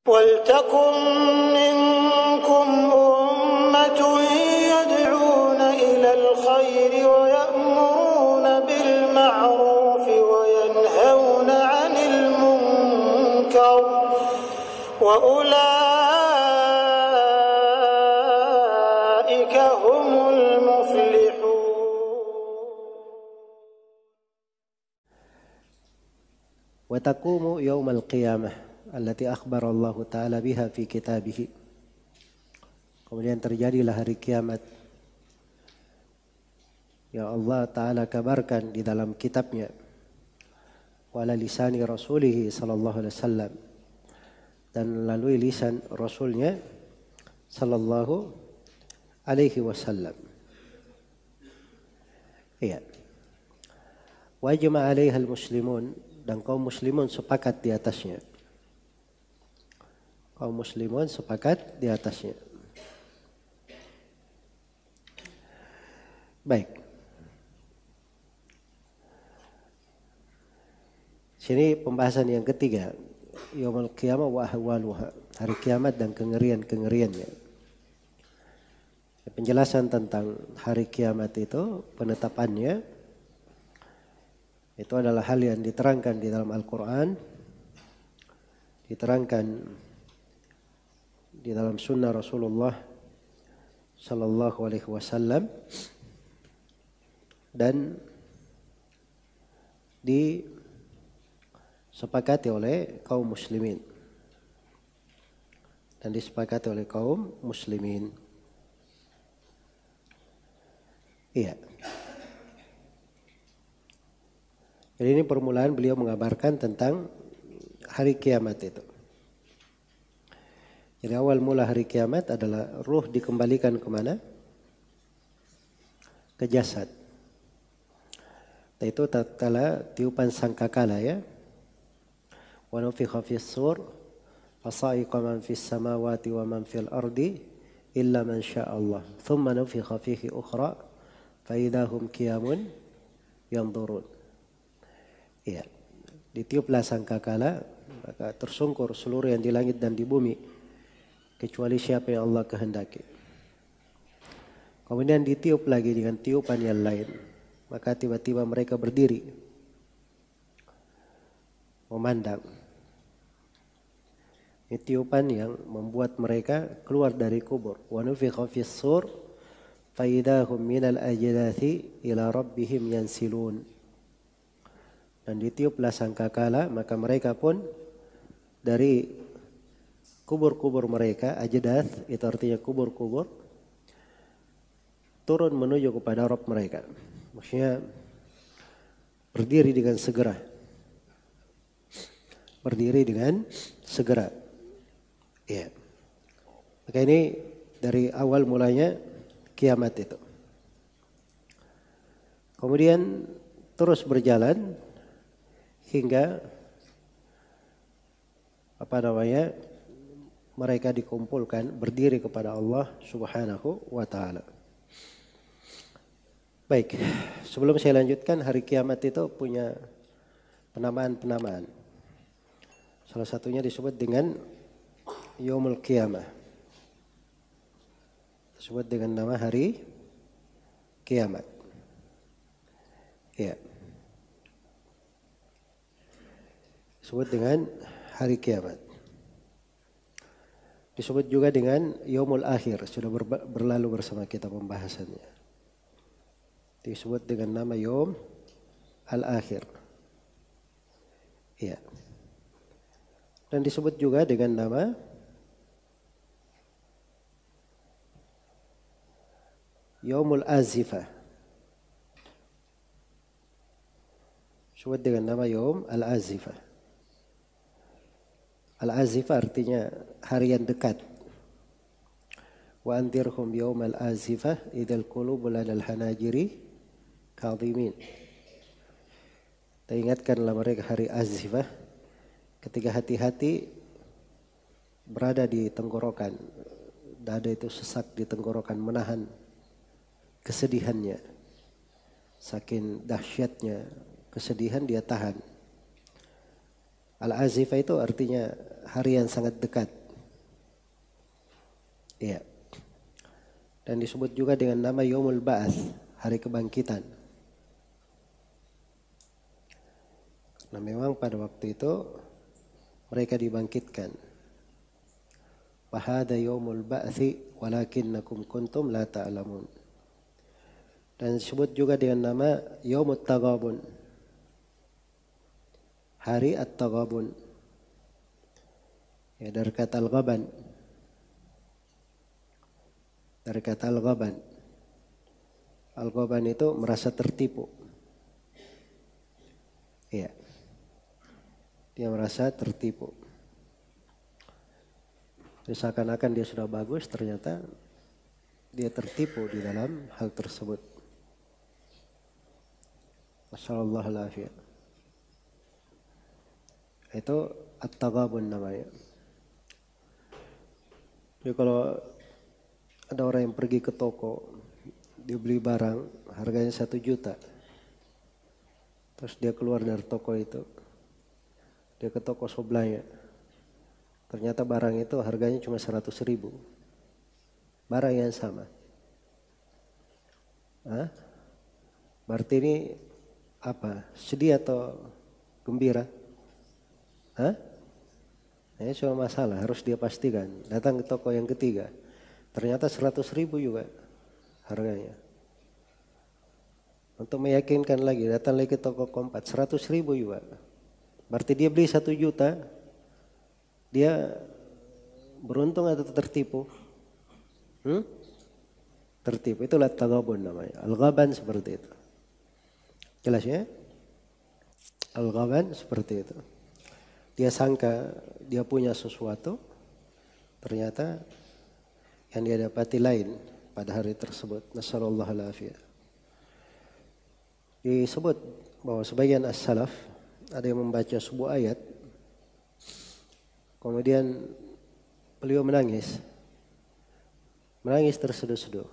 وَلْتَكُنْ مِنْكُمْ أُمَّةٌ يَدْعُونَ إِلَى الْخَيْرِ وَيَأْمُرُونَ بِالْمَعْرُوفِ وَيَنْهَوْنَ عَنِ الْمُنْكَرِ وَأُولَئِكَ هُمُ الْمُفْلِحُونَ. وَتَقُومُ يَوْمَ الْقِيَامَةِ allati akhbara Allah Ta'ala biha fi kitabih. Kemudian terjadilah hari kiamat yang Allah Ta'ala kabarkan di dalam kitabnya, wala lisani rasulih sallallahu alaihi wasallam, dan melalui lisan rasulnya sallallahu alaihi wasallam. Iya. Wajma 'alaiha al-muslimun, dan kaum muslimun sepakat di atasnya. Kaum muslimun sepakat di atasnya. Baik. Sini pembahasan yang ketiga, Yaumul Qiyamah wa ahwaluha, hari kiamat dan kengerian-kengeriannya. Penjelasan tentang hari kiamat itu, penetapannya, itu adalah hal yang diterangkan di dalam Al-Quran, diterangkan di dalam sunnah Rasulullah sallallahu alaihi wasallam, dan disepakati oleh kaum muslimin. Iya. Jadi ini permulaan beliau mengabarkan tentang hari kiamat itu. Jadi awal mula hari kiamat adalah ruh dikembalikan kemana? Ke jasad. Itu tatkala tiupan sangkakala, ya. Wa nufikha fis sur fasa'iqa man fis samawati wa man fil ardi illa man syaa Allah. Thumma nufikha fihi ukhra fa idahum qiyamun yanzurun. Iya. Ditiuplah sangkakala, maka tersungkur seluruh yang di langit dan di bumi kecuali siapa yang Allah kehendaki. Kemudian ditiup lagi dengan tiupan yang lain, maka tiba-tiba mereka berdiri memandang. Ini tiupan yang membuat mereka keluar dari kubur. Wa nufikha fis sur fa idahum minal ajdathi ila rabbihim yansilun. Dan ditiuplah sangkakala, maka mereka pun dari kubur-kubur mereka, ajdath itu artinya kubur-kubur, turun menuju kepada Rabb mereka. Maksudnya berdiri dengan segera. Berdiri dengan segera. Ya. Maka ini dari awal mulanya kiamat itu. Kemudian terus berjalan hingga mereka dikumpulkan berdiri kepada Allah Subhanahu wa Ta'ala. Baik, sebelum saya lanjutkan, hari kiamat itu punya penamaan-penamaan. Salah satunya disebut dengan Yaumul Qiyamah. Disebut dengan nama hari kiamat. Ya. Disebut dengan hari kiamat. Disebut juga dengan Yaumul Akhir, sudah berlalu bersama kita pembahasannya. Disebut dengan nama Yaum Al-Akhir. Iya. Dan disebut juga dengan nama Yaumul Azifah. Disebut dengan nama Yaum Al-Azifah. Al-Azifah artinya hari yang dekat. Wa andirhum yawmal azifah idzal qulubu ladal hanajiri kadhimin. Ingatkanlah mereka hari azifah, ketika hati-hati berada di tenggorokan. Dada itu sesak di tenggorokan, menahan kesedihannya. Saking dahsyatnya kesedihan dia tahan. Al-Azifah itu artinya hari yang sangat dekat. Iya. Dan disebut juga dengan nama Yaumul Ba'ats, hari kebangkitan. Nah, memang pada waktu itu mereka dibangkitkan. Wa hadza yaumul ba'tsi walakinnakum kuntum la ta'lamun. Dan disebut juga dengan nama Yaumut Taghabun, hari At-Taghabun. Ya, dari kata al-ghaban. Dari kata al-ghaban. Al-ghaban itu merasa tertipu. Iya. Dia merasa tertipu. Jadi seakan-akan dia sudah bagus, ternyata dia tertipu di dalam hal tersebut. Masyaallah alafiyah. Itu at-taghabun namanya. Jadi kalau ada orang yang pergi ke toko, dia beli barang harganya 1 juta. Terus dia keluar dari toko itu, dia ke toko sebelahnya. Ternyata barang itu harganya cuma 100.000. Barang yang sama. Hah? Berarti ini apa? Sedih atau gembira? Hah? Ini cuma masalah, harus dia pastikan. Datang ke toko yang ketiga, ternyata 100.000 juga harganya. Untuk meyakinkan lagi, datang lagi ke toko keempat, 100.000 juga. Berarti dia beli 1 juta, dia beruntung atau tertipu? Tertipu, itulah taghabun namanya. Al-ghaban seperti itu. Jelas ya? Al-ghaban seperti itu. Dia sangka dia punya sesuatu, ternyata yang dia dapati lain pada hari tersebut. Nasallallahu alaihi. Disebut bahwa sebagian as-salaf ada yang membaca sebuah ayat, kemudian beliau menangis terseduh-seduh.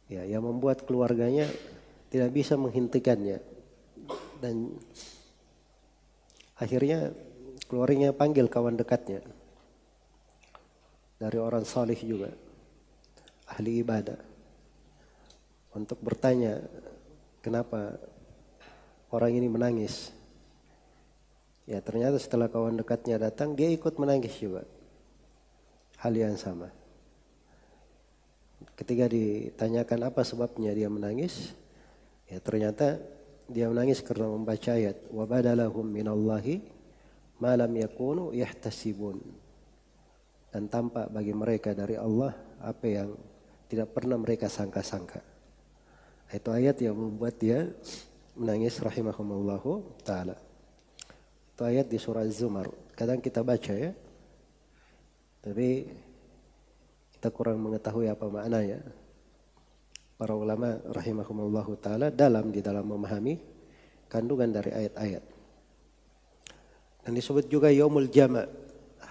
Ya, yang membuat keluarganya tidak bisa menghentikannya, dan akhirnya keluarganya panggil kawan dekatnya dari orang salih juga, ahli ibadah, untuk bertanya kenapa orang ini menangis. Ya, ternyata setelah kawan dekatnya datang, dia ikut menangis juga. Hal yang sama. Ketika ditanyakan apa sebabnya dia menangis, ya ternyata dia menangis karena membaca ayat wa badalahum minallahi ma lam yakunu yahtasibun. Dan tampak bagi mereka dari Allah apa yang tidak pernah mereka sangka-sangka. Itu ayat yang membuat dia menangis rahimahumullahu ta'ala. Itu ayat di surah Az-Zumar. Kadang kita baca ya, tapi kita kurang mengetahui apa maknanya. Para ulama rahimahumullahu ta'ala di dalam memahami kandungan dari ayat-ayat. Dan disebut juga Yaumul Jama',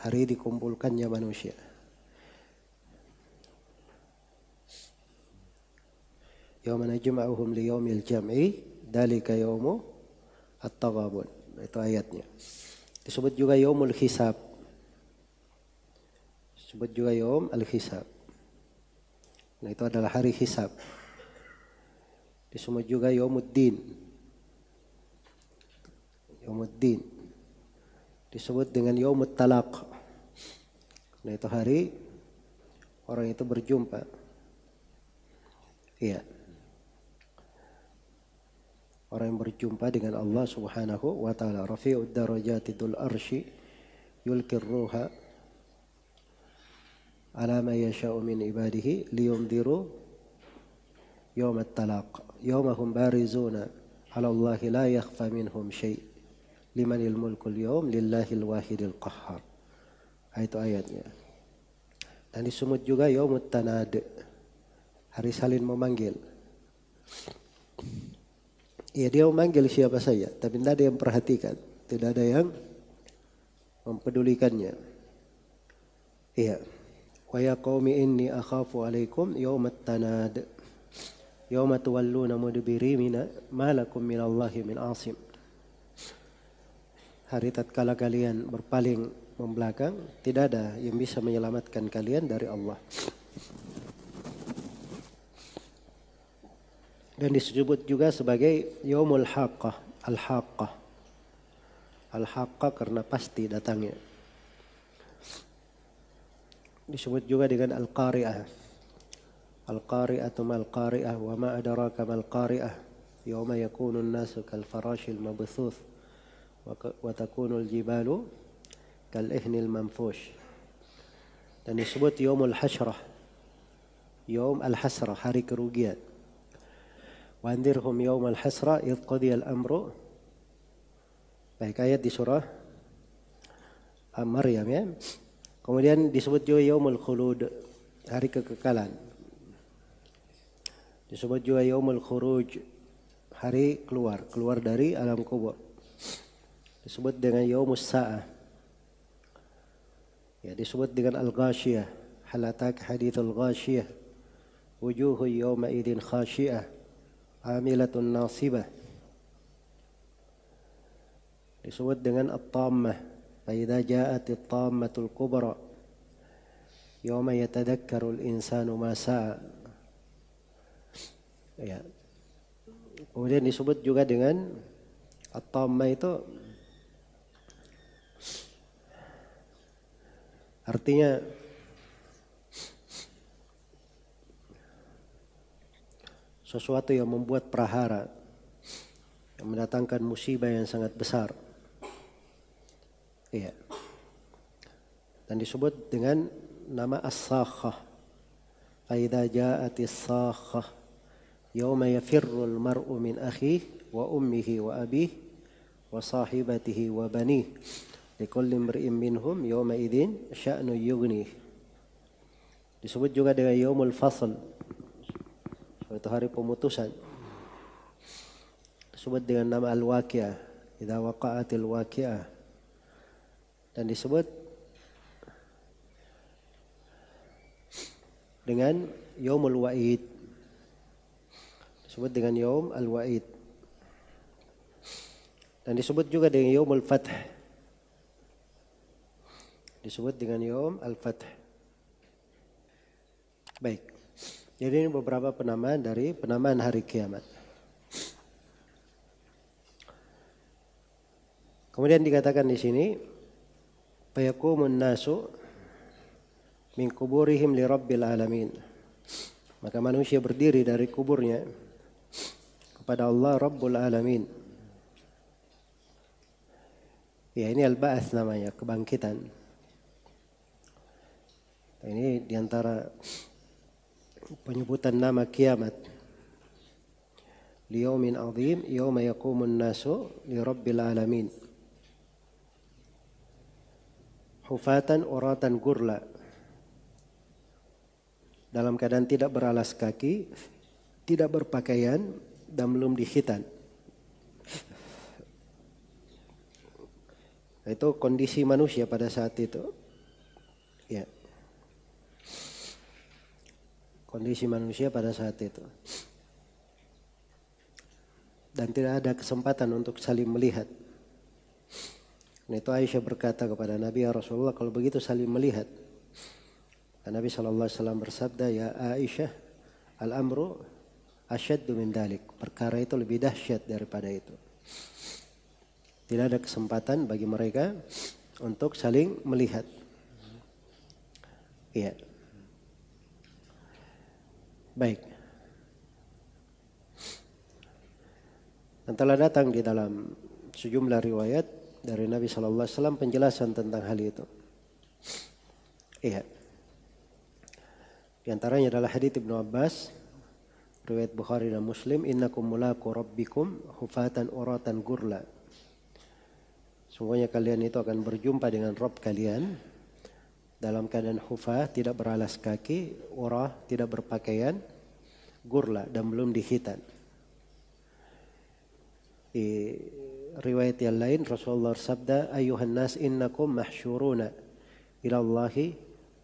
hari dikumpulkannya manusia. Yauma najma'uhum li yaumil jam'i dzalika yaumu at-taghabun. Itu ayatnya. Disebut juga Yaumul Hisab. Disebut juga Yaum al-Hisab. Nah, itu adalah hari hisab. Disebut juga Yaumuddin. Yaumuddin. Disebut dengan Yaumut Talaq. Nah, itu hari orang itu berjumpa. Iya. Orang yang berjumpa dengan Allah Subhanahu wa ta'ala. Rafi'ud darajati dzul arsy yulqir ruha ala ma yasha'u min ibadihi liyundiru yawmat talaq yawmahum barizuna ala Allahi la yakhfa minhum syai' limanil mulkul yawm lillahil wahidil qahhar. Itu ayatnya. Dan disebut juga yaumut tanad, hari saling memanggil. Ya, dia memanggil siapa saja, tapi tidak ada yang perhatikan, tidak ada yang mempedulikannya. Iya. Wa ya qaumi inni akhafu alaikum yaumat tanad yauma tuwalluna mudbirina ma lakum minallahi min asim. hari tatkala kalian berpaling membelakang, tidak ada yang bisa menyelamatkan kalian dari Allah. Dan disebut juga sebagai Yaumul Haqqah, Al-Haqqah. Al-Haqqah karena pasti datangnya. Disebut juga dengan Al-Qari'ah. Al-Qari'atu mal-Qari'ah wa ma adraka mal-Qari'ah. Yauma yakunu an-nasu kal-farashil mabthuth wa takunu al-jibalu kal-ihnil manfush. Dan disebut Yaumul Hasyrah. Yaum al-Hasrah, hari kerugian. Wa andirhum yaumal hasra idh qadiyal amru. Baik, ayat di surah Maryam ya. Kemudian disebut juga Yaumul Khulud, hari kekekalan. Disebut juga Yaumul Khuruj, hari keluar dari alam kubur. Disebut dengan Yaumus Sa'ah. Ya, disebut dengan Al-Ghashiyah. Hal ataka hadithul Ghashiyah. Wujuhu yawma idzin khashiyah. Amilatun nasibah. Disebut dengan At-Tammah. فإذا جاءت الطامة الكبرى يوم يتذكر الإنسان ما سعى. Ya. Kemudian disebut juga dengan At-Tammah, itu artinya sesuatu yang membuat prahara, yang mendatangkan musibah yang sangat besar. Iya. Dan disebut dengan nama As-Sakhah. Faidza ja'atis sakhah yauma yafirrul mar'u min akhihi wa ummihi wa abihi wa sahibatihi wa banihi likulli imri'in minhum yauma idzin sya'nu yughni. Disebut juga dengan Yaumul Fasl, suatu hari pemutusan. Disebut dengan nama Al-Waqi'ah, idza waqa'atil waqi'ah. Dan disebut dengan Yaumul Wa'id. Disebut dengan Yaum Al-Wa'id. Dan disebut juga dengan Yaumul Fath. Disebut dengan Yaum Al-Fath. Baik. Jadi ini beberapa penamaan dari penamaan hari kiamat. Kemudian dikatakan di sini, fayaqumun nasu min kuburihim li rabbil alamin. Maka manusia berdiri dari kuburnya kepada Allah Rabbul Alamin. Ya, ini al-ba'ats namanya, kebangkitan. Ini diantara penyebutan nama kiamat. Liyaumin azim yauma yaqumun nasu li rabbil alamin. Hufatan uratan gurla, dalam keadaan tidak beralas kaki, tidak berpakaian, dan belum dikhitan. Itu kondisi manusia pada saat itu. Ya. Kondisi manusia pada saat itu. Dan tidak ada kesempatan untuk saling melihat. Dan itu Aisyah berkata kepada Nabi, ya Rasulullah, kalau begitu saling melihat. Dan Nabi SAW bersabda, ya Aisyah, al-amru asyaddu min dalik. Perkara itu lebih dahsyat daripada itu. Tidak ada kesempatan bagi mereka untuk saling melihat. Iya. Baik. Dan telah datang di dalam sejumlah riwayat dari Nabi SAW penjelasan tentang hal itu. Iya. Di antaranya adalah hadits Ibnu Abbas, riwayat Bukhari dan Muslim, innakum mulaqu rabbikum hufatan uratan gurla. Sungguhnya kalian itu akan berjumpa dengan Rabb kalian dalam keadaan hufah, tidak beralas kaki, urah, tidak berpakaian, gurla, dan belum dikhitan. Di riwayat yang lain Rasulullah bersabda, ayuhan nas innakum mahsyuruna ila Allahi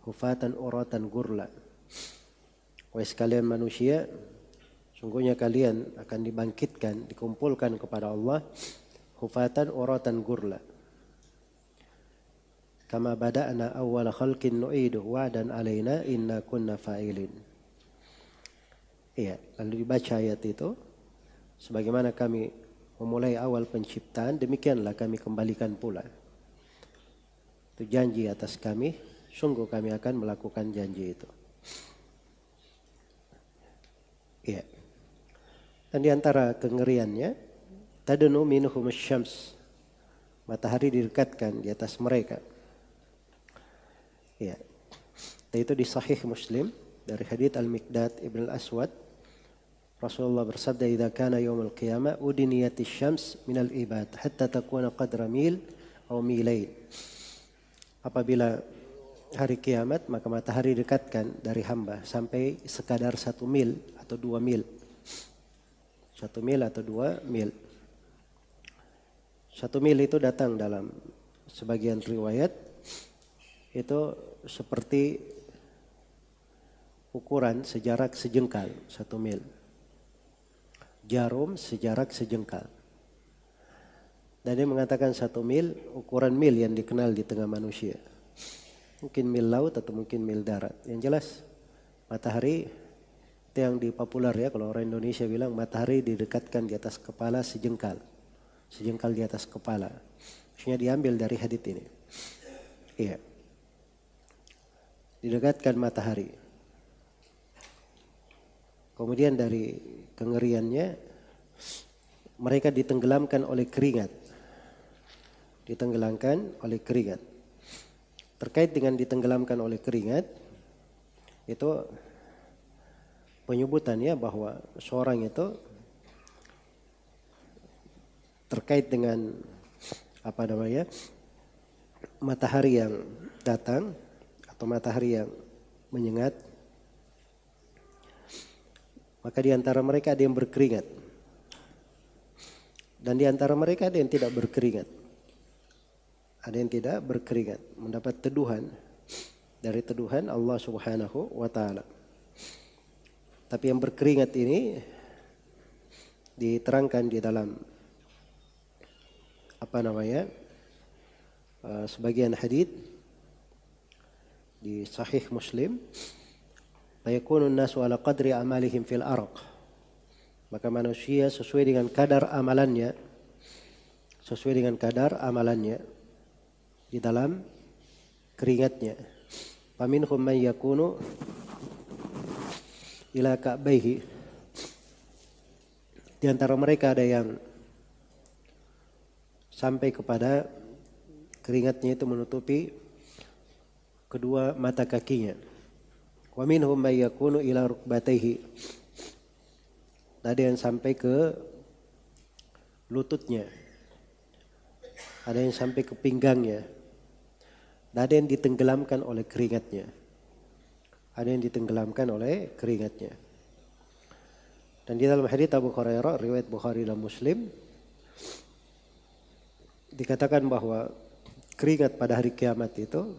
hufatan uratan gurla. Wahai sekalian manusia, sungguhnya kalian akan dibangkitkan, dikumpulkan kepada Allah hufatan uratan gurla, kama bada'na awwala khalqin nu'idu wa'dan alaina inna kunna fa'ilin. Iya, lalu dibaca ayat itu, sebagaimana kami memulai awal penciptaan, demikianlah kami kembalikan pula. Itu janji atas kami, sungguh kami akan melakukan janji itu. Iya. Dan di antara kengeriannya, tadnu minhum syams, matahari didekatkan di atas mereka. Ya. Dan itu di Sahih Muslim dari hadits Al-Miqdad Ibn Al-Aswad, Rasulullah bersabda, "Idza kana yaumul qiyamah udniyatis syams minal ibad hatta takuna qadra mil aw milain." Apabila hari kiamat, maka matahari dekatkan dari hamba sampai sekadar 1 mil atau 2 mil. 1 mil atau 2 mil. 1 mil itu datang dalam sebagian riwayat itu seperti ukuran sejarak sejengkal, 1 mil. Jarum sejarak sejengkal. Dan dia mengatakan 1 mil, ukuran mil yang dikenal di tengah manusia. Mungkin mil laut atau mungkin mil darat. Yang jelas matahari itu yang dipopuler ya, kalau orang Indonesia bilang matahari didekatkan di atas kepala sejengkal. Sejengkal di atas kepala. Maksudnya diambil dari hadits ini. Iya. Didekatkan matahari. Kemudian dari kengeriannya, mereka ditenggelamkan oleh keringat. Ditenggelamkan oleh keringat. Terkait dengan ditenggelamkan oleh keringat, itu penyebutannya bahwa seorang itu terkait dengan matahari yang datang atau matahari yang menyengat, maka di antara mereka ada yang berkeringat dan di antara mereka ada yang tidak berkeringat. Ada yang tidak berkeringat, mendapat teduhan dari teduhan Allah Subhanahu wa taala. Tapi yang berkeringat ini diterangkan di dalam sebagian hadits di Sahih Muslim, "Fayakunun nasu ala qadri amalihim fil araq." Maka manusia sesuai dengan kadar amalannya, di dalam keringatnya. Faminhum man yakunu ila ka'baihi. Di antara mereka ada yang sampai kepada keringatnya itu menutupi kedua mata kakinya. Wa minhum man yakunu ila rukbatayhi. Ada yang sampai ke lututnya. Ada yang sampai ke pinggangnya. Ada yang ditenggelamkan oleh keringatnya. Dan di dalam hadits Abu Hurairah, riwayat Bukhari dan Muslim, dikatakan bahwa keringat pada hari kiamat itu,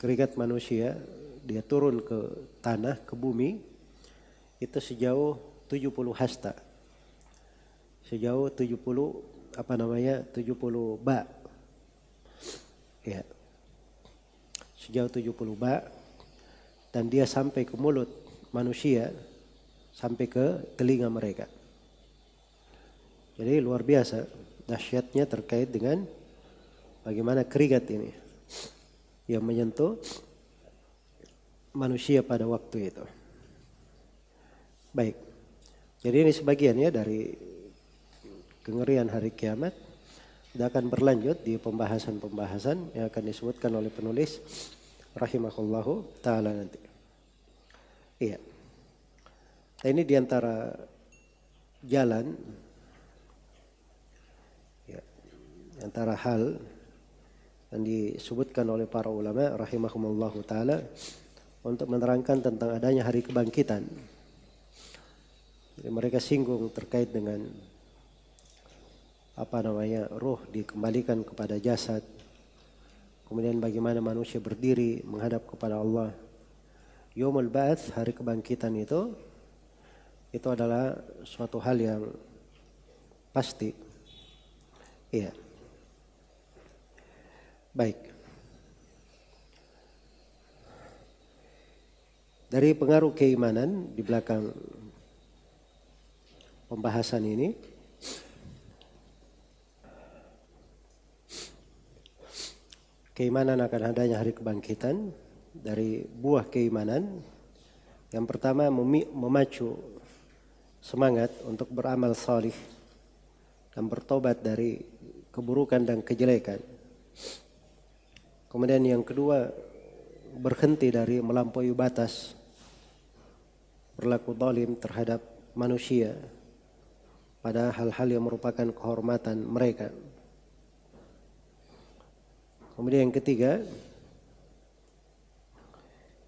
keringat manusia, dia turun ke tanah, ke bumi, itu sejauh 70 hasta. Sejauh 70 ba. Ya. Sejauh 70 ba, dan dia sampai ke mulut manusia, sampai ke telinga mereka. Jadi luar biasa dahsyatnya terkait dengan bagaimana keringat ini yang menyentuh manusia pada waktu itu. Baik. Jadi ini sebagian ya dari kengerian hari kiamat. Kita akan berlanjut di pembahasan-pembahasan yang akan disebutkan oleh penulis rahimahullahu ta'ala nanti. Iya. Ini diantara jalan, ya, antara hal yang disebutkan oleh para ulama rahimahumullahu ta'ala untuk menerangkan tentang adanya hari kebangkitan. Jadi mereka singgung terkait dengan ruh dikembalikan kepada jasad. Kemudian bagaimana manusia berdiri menghadap kepada Allah. Yaumul Ba'ats, hari kebangkitan itu adalah suatu hal yang pasti. Iya. Baik. Dari pengaruh keimanan di belakang pembahasan ini, keimanan akan adanya hari kebangkitan. Dari buah keimanan, yang pertama memacu semangat untuk beramal salih dan bertobat dari keburukan dan kejelekan. Kemudian yang kedua, berhenti dari melampaui batas berlaku zalim terhadap manusia pada hal-hal yang merupakan kehormatan mereka. Kemudian yang ketiga,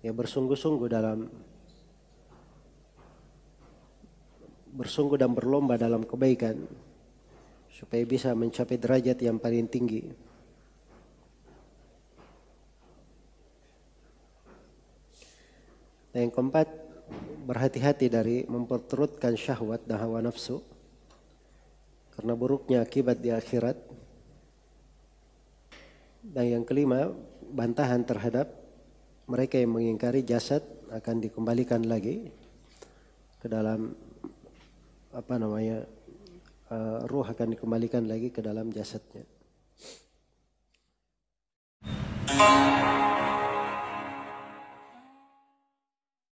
ya bersungguh-sungguh dan berlomba dalam kebaikan supaya bisa mencapai derajat yang paling tinggi. Dan yang keempat, berhati-hati dari memperturutkan syahwat dan hawa nafsu karena buruknya akibat di akhirat. Dan yang kelima, bantahan terhadap mereka yang mengingkari jasad akan dikembalikan lagi ke dalam ruh akan dikembalikan lagi ke dalam jasadnya.